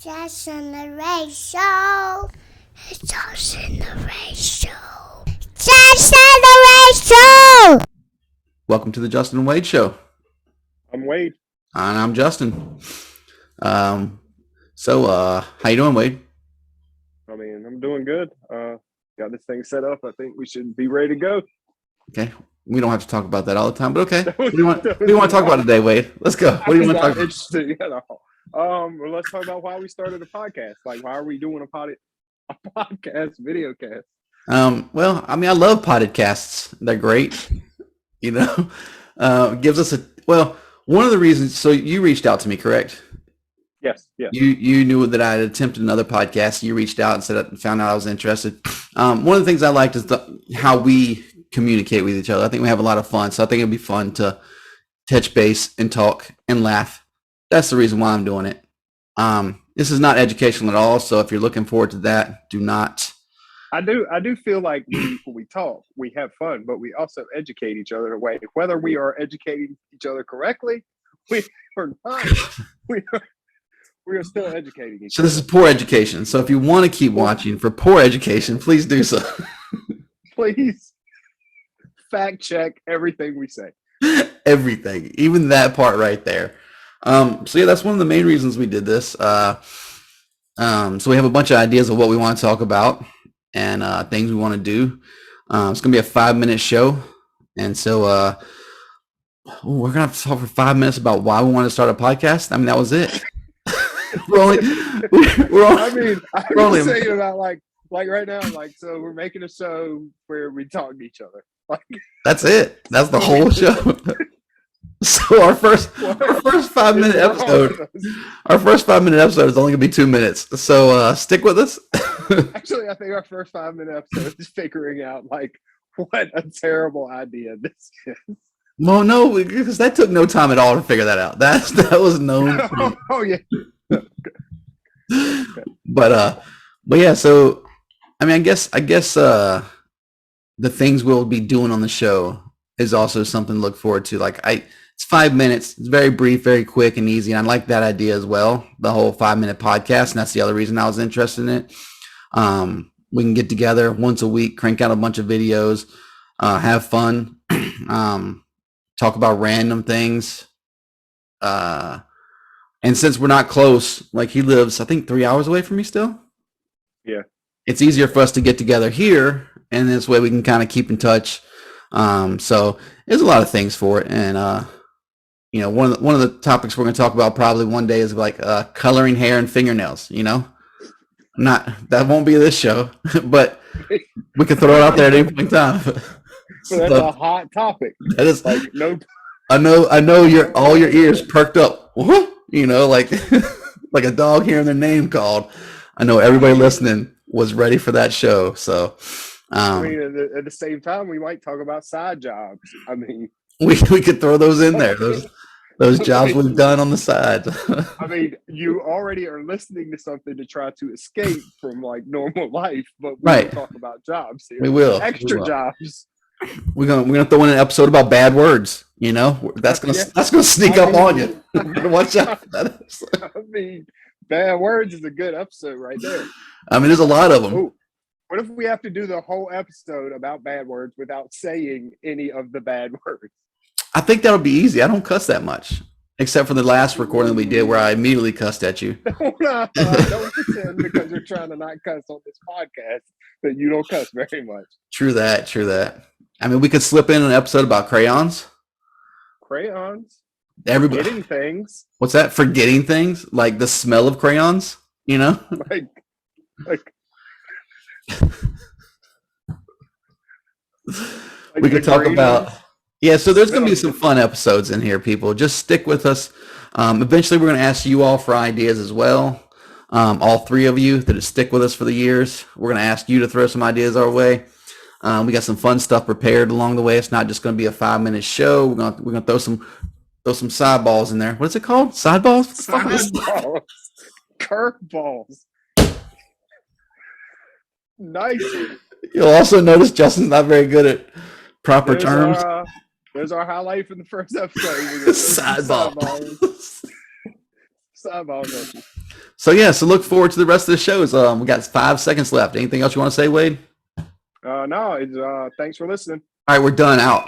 Jason the Ray Show. It's Jason the Ray Show. Jason the Ray Show. Welcome to the Justin and Wade Show. I'm Wade. And I'm Justin. How you doing, Wade? I mean, I'm doing good. Got this thing set up. I think we should be ready to go. Okay. We don't have to talk about that all the time, but okay. What do you want to talk about today, Wade? Let's go. What do you want to talk about? Interesting, well, let's talk about why we started a podcast. Like, why are we doing a podcast, video cast? Well, I mean, I love podcasts. They're great. You know, gives us one of the reasons. So you reached out to me, correct? Yes. You knew that I had attempted another podcast. You reached out and found out I was interested. One of the things I liked is how we communicate with each other. I think we have a lot of fun. So I think it'd be fun to touch base and talk and laugh. That's the reason why I'm doing it. This is not educational at all. So if you're looking forward to that, do not. I do feel like when we talk, we have fun, but we also educate each other in a way. Whether we are educating each other correctly, we are not. We are still educating each other. So this is poor education. So if you want to keep watching for poor education, please do so. Please fact check everything we say. Everything, even that part right there. So yeah, that's one of the main reasons we did this. So we have a bunch of ideas of what we want to talk about and things we want to do. It's gonna be a 5-minute show, and so we're gonna have to talk for 5 minutes about why we want to start a podcast. I mean, that was it. I'm just saying about like right now, so we're making a show where we talk to each other. That's it. That's the whole show. So our first 5-minute episode. Our first 5-minute episode is only gonna be 2 minutes. So stick with us. Actually, I think our first 5-minute episode is figuring out what a terrible idea this is. Well, no, because that took no time at all to figure that out. That was known. Oh yeah. But yeah. So I mean, I guess the things we'll be doing on the show is also something to look forward to. It's 5 minutes. It's very brief, very quick and easy. And I like that idea as well. The whole 5-minute podcast. And that's the other reason I was interested in it. We can get together once a week, crank out a bunch of videos, have fun, talk about random things. And since we're not close, like he lives, I think 3 hours away from me still. Yeah. It's easier for us to get together here. And this way we can kind of keep in touch. So there's a lot of things for it. And, one of the topics we're going to talk about probably one day is coloring hair and fingernails, that won't be this show, but we can throw it out there at any point in time. So that's a hot topic. That is nope. I know all your ears perked up, like a dog hearing their name called. I know everybody listening was ready for that show. So, at the same time, we might talk about side jobs. I mean, we could throw those in there. Those jobs we've done on the side. I mean, you already are listening to something to try to escape from normal life, but we will talk about jobs here. We will. Extra jobs. We're gonna throw in an episode about bad words. That's gonna sneak up on you. Watch out for that episode. I mean, bad words is a good episode right there. I mean, there's a lot of them. Ooh. What if we have to do the whole episode about bad words without saying any of the bad words? I think that'll be easy. I don't cuss that much, except for the last recording that we did where I immediately cussed at you. Don't pretend because you're trying to not cuss on this podcast that you don't cuss very much. True that. I mean, we could slip in an episode about crayons. Crayons? Everybody. Forgetting things. What's that? Forgetting things? Like the smell of crayons? Like we could talk about... Yeah, so there's going to be some fun episodes in here, people. Just stick with us. Eventually, we're going to ask you all for ideas as well. All three of you that stick with us for the years. We're going to ask you to throw some ideas our way. We got some fun stuff prepared along the way. It's not just going to be a 5-minute show. We're going to throw some sideballs in there. What is it called? Sideballs? Sideballs. Curveballs. Nice. You'll also notice Justin's not very good at proper terms. There's our highlight from the first episode. Sideballs. Sideballs. So yeah, so look forward to the rest of the shows. We got 5 seconds left. Anything else you want to say, Wade? No, it's thanks for listening. All right, we're done. Out.